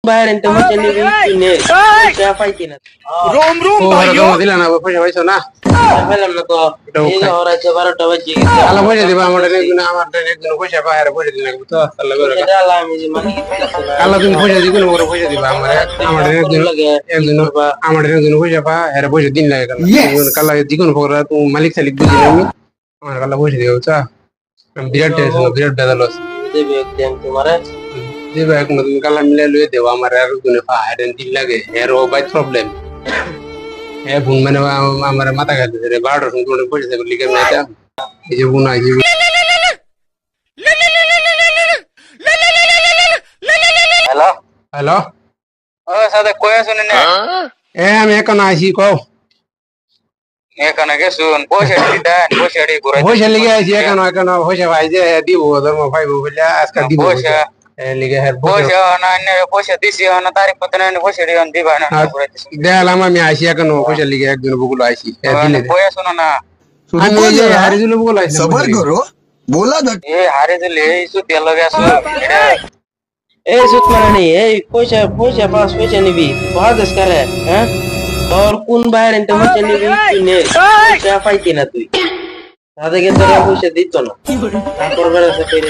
बाहेर तेव्हा त्यांनी पाहिजे ना रोम रोम भाइयों দিলা না পয়সা পাইছো না পেলাম না তো এই হরাইছে 12টা বাজে আলা পয়সা দিবা আমাদের একজন পয়সা পায় আর পয়সা দিনা তো আল্লাহ করে এটা আমি মানে আল্লাহ তুমি পয়সা দিবেন ওরে পয়সা দিবা আমাদের একজন পয়সা পায় আর পয়সা দিন লাগে কালা দিগুন পড়া তুমি মালিক সালিক বুঝি আমি আমার কালা পয়সা দিও চা বিরাট টেনশন বিরাট বেজাল আছে দেবে একদম তোমারে দেবে এক তুমি কালা মিলে লয়ে দেও আমার আর গুনে পায় দিন লাগে এর ও বাই প্রবলেম এ বুন মানে আমার মাথা খাইতে রে 12টার সময় পয়সা দেব লিখে মেটা এই যে বুন আইছে হ্যালো হ্যালো ও সাদা কই আছেন না আমি এখন আইছি কও এখানে কে শুন পয়সা দিদা পয়সা দি ঘুরাই পয়সা লিখে আইছি এখন পয়সা পাইছে দিব ধর্ম পাইবো বলে আজকে দিব পয়সা লিখে হ্যাঁ পয়সা না পয়সা দিছি না তারিখ কত না পয়সা দিন দিবা না দেখলাম আমি আইছি এখন পয়সা লিখে একজন বগুলো আইছি দিলে পয়সা শুনো না আমি হারিজুল বগুলো আইছি सबर करो बोला था এ হারিজুল এই সুত লগে আসো এই সুত মানে নেই এই পয়সা পয়সা পাস পয়সা নিবি বাদেশ করে হ্যাঁ তোর কোন বাইরে তেমন নিবি কিনে পয়সা পাইতি না তুই তাদেরকে তোরা পয়সা দিত না তারপর বেড়াতে পেরে